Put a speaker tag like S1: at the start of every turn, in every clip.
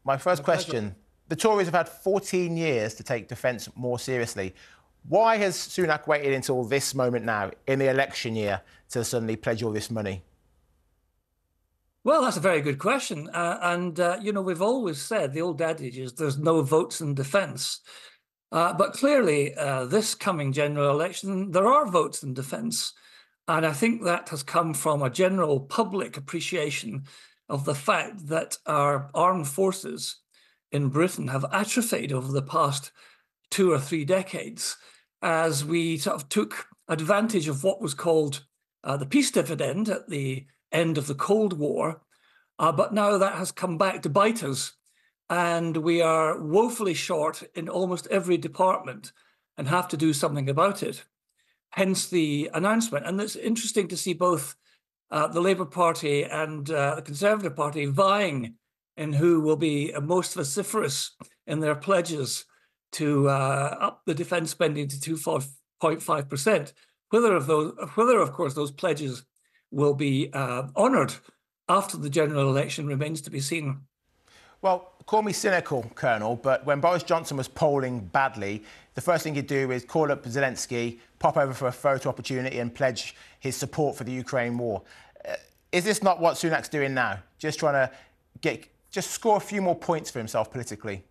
S1: My first
S2: My pleasure.
S1: question, the Tories have had 14 years to take defence more seriously. Why has Sunak waited until this moment now, in the election year, to suddenly pledge all this money?
S2: Well, that's a very good question. You know, we've always said, the old adage is there's no votes in defence. But clearly, this coming general election, there are votes in defence. And I think that has come from a general public appreciation of the fact that our armed forces in Britain have atrophied over the past 2 or 3 decades as we sort of took advantage of what was called the peace dividend at the end of the Cold War. But now that has come back to bite us, and we are woefully short in almost every department and have to do something about it. Hence the announcement. And it's interesting to see both the Labour Party and the Conservative Party vying in who will be most vociferous in their pledges to up the defence spending to 2.5%. Whether, of course, those pledges will be honoured after the general election remains to be seen.
S1: Well, call me cynical, Colonel, but when Boris Johnson was polling badly, the first thing he'd do is call up Zelensky, pop over for a photo opportunity and pledge his support for the Ukraine war. Is this not what Sunak's doing now? Just trying to score a few more points for himself politically?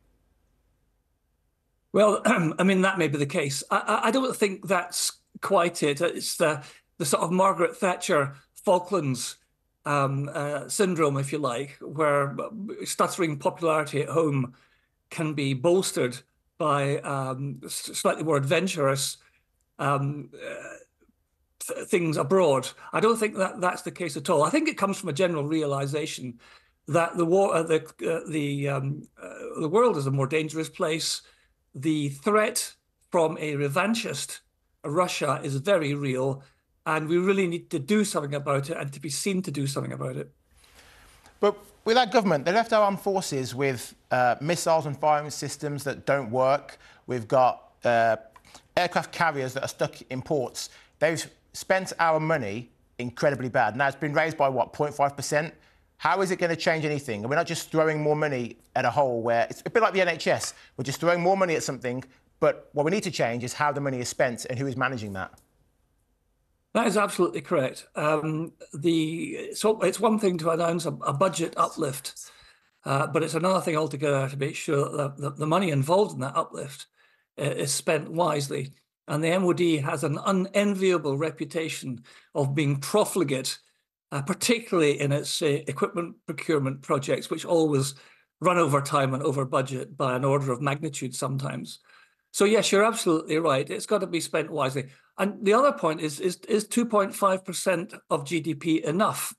S2: Well, I mean, that may be the case. I don't think that's quite it. It's the sort of Margaret Thatcher Falklands syndrome, if you like, where stuttering popularity at home can be bolstered by slightly more adventurous things abroad. I don't think that that's the case at all. I think it comes from a general realization that the world is a more dangerous place. The threat from a revanchist Russia is very real, and we really need to do something about it and to be seen to do something about it.
S1: But with our government, they left our armed forces with missiles and firing systems that don't work. We've got aircraft carriers that are stuck in ports. They've spent our money incredibly bad. Now, it's been raised by, what, 0.5%? How is it going to change anything? And we're not just throwing more money at a hole where it's a bit like the NHS. We're just throwing more money at something. But what we need to change is how the money is spent and who is managing that.
S2: That is absolutely correct. So it's one thing to announce a budget uplift, but it's another thing altogether to make sure that the money involved in that uplift is spent wisely. And the MOD has an unenviable reputation of being profligate, particularly in its equipment procurement projects, which always run over time and over budget by an order of magnitude sometimes. So yes, you're absolutely right. It's got to be spent wisely. And the other point is 2.5% of GDP enough?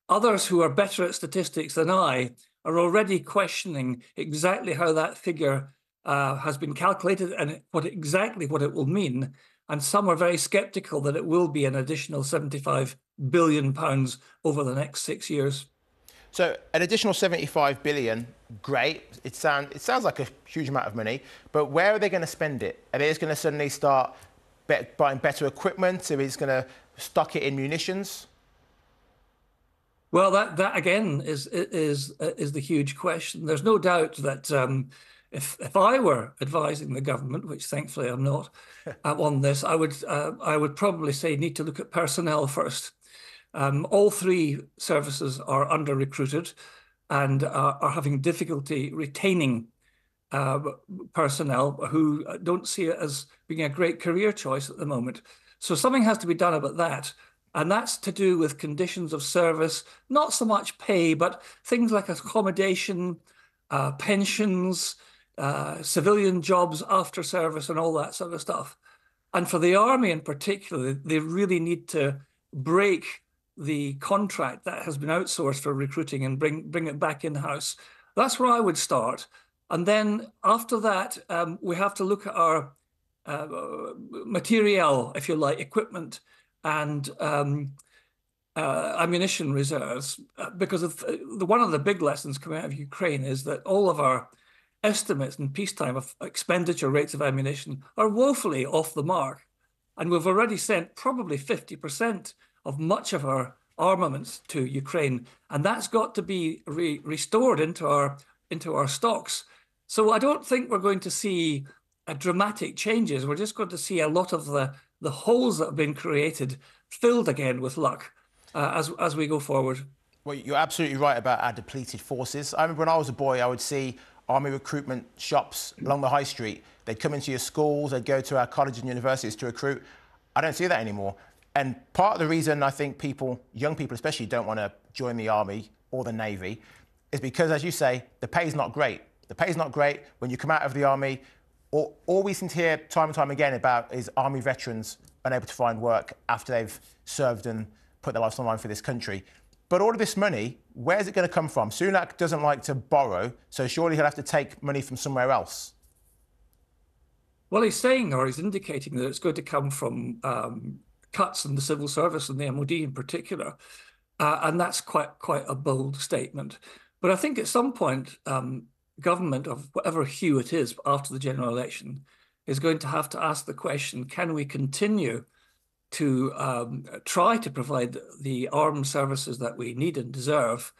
S2: Others who are better at statistics than I are already questioning exactly how that figure has been calculated and exactly what it will mean. And some are very sceptical that it will be an additional £75 billion over the next 6 years.
S1: So an additional 75 billion, great. It sounds like a huge amount of money, but where are they going to spend it? Are they just going to suddenly start buying better equipment? Are they just going to stock it in munitions?
S2: Well, that again is the huge question. There's no doubt that if I were advising the government, which thankfully I'm not, on this, I would probably say need to look at personnel first. All three services are under-recruited and are having difficulty retaining personnel who don't see it as being a great career choice at the moment. So something has to be done about that. And that's to do with conditions of service, not so much pay, but things like accommodation, pensions, civilian jobs after service and all that sort of stuff. And for the army in particular, they really need to break the contract that has been outsourced for recruiting and bring it back in-house. That's where I would start. And then after that, we have to look at our materiel, if you like, equipment and ammunition reserves, because one of the big lessons coming out of Ukraine is that all of our estimates in peacetime of expenditure rates of ammunition are woefully off the mark. And we've already sent probably 50% of much of our armaments to Ukraine. And that's got to be restored into our into our stocks. So I don't think we're going to see dramatic changes. We're just going to see a lot of the holes that have been created filled again with luck as we go forward.
S1: Well, you're absolutely right about our depleted forces. I remember when I was a boy, I would see army recruitment shops along the high street. They'd come into your schools, they'd go to our colleges and universities to recruit. I don't see that anymore. And part of the reason I think people, young people especially, don't want to join the army or the navy is because, as you say, the pay's not great. The pay's not great when you come out of the army. All we seem to hear time and time again about is army veterans unable to find work after they've served and put their lives on the line for this country. But all of this money, where's it going to come from? Sunak doesn't like to borrow, so surely he'll have to take money from somewhere else.
S2: Well, he's saying, or he's indicating, that it's going to come from cuts in the civil service and the MOD in particular. And that's quite a bold statement. But I think at some point, government of whatever hue it is after the general election is going to have to ask the question, can we continue to try to provide the armed services that we need and deserve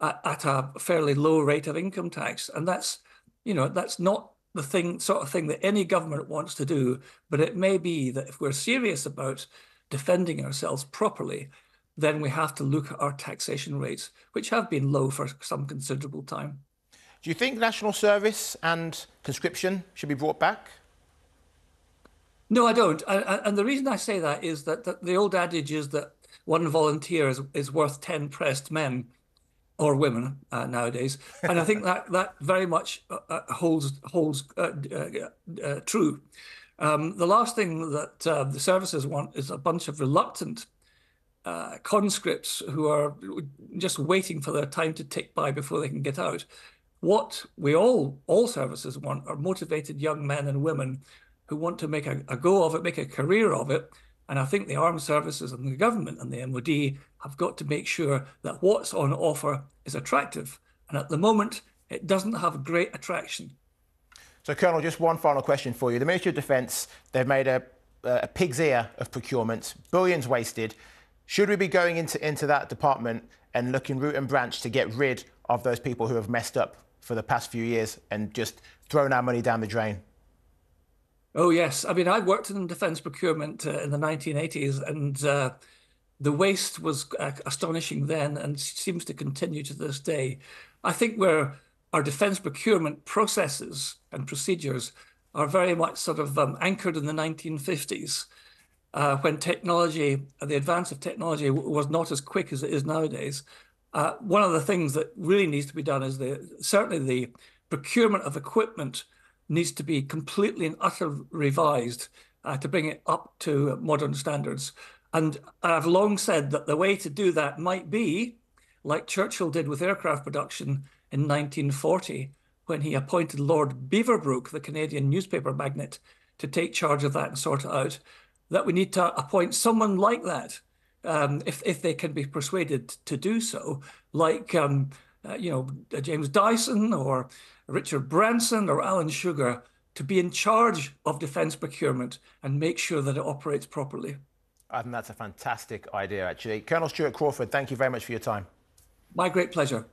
S2: at a fairly low rate of income tax? And that's not the sort of thing that any government wants to do, but it may be that if we're serious about defending ourselves properly, then we have to look at our taxation rates, which have been low for some considerable time.
S1: Do you think national service and conscription should be brought back?
S2: No, I don't. And the reason I say that is that the old adage is that one volunteer is worth 10 pressed men or women nowadays. And I think that very much holds true. The last thing that the services want is a bunch of reluctant conscripts who are just waiting for their time to tick by before they can get out. What we all services want are motivated young men and women who want to make a go of it, make a career of it. And I think the armed services and the government and the MOD have got to make sure that what's on offer is attractive. And at the moment, it doesn't have great attraction.
S1: So, Colonel, just one final question for you. The Ministry of Defence, they've made a pig's ear of procurement, billions wasted. Should we be going into that department and looking root and branch to get rid of those people who have messed up for the past few years and just thrown our money down the drain?
S2: Oh, yes. I mean, I worked in defence procurement in the 1980s, and the waste was astonishing then and seems to continue to this day. I think where our defence procurement processes and procedures are very much sort of anchored in the 1950s, when technology, the advance of technology was not as quick as it is nowadays. One of the things that really needs to be done is certainly the procurement of equipment needs to be completely and utterly revised to bring it up to modern standards. And I've long said that the way to do that might be, like Churchill did with aircraft production in 1940, when he appointed Lord Beaverbrook, the Canadian newspaper magnate, to take charge of that and sort it out, that we need to appoint someone like that, if they can be persuaded to do so, like James Dyson or Richard Branson or Alan Sugar, to be in charge of defence procurement and make sure that it operates properly.
S1: I think that's a fantastic idea, actually. Colonel Stuart Crawford, thank you very much for your time.
S2: My great pleasure.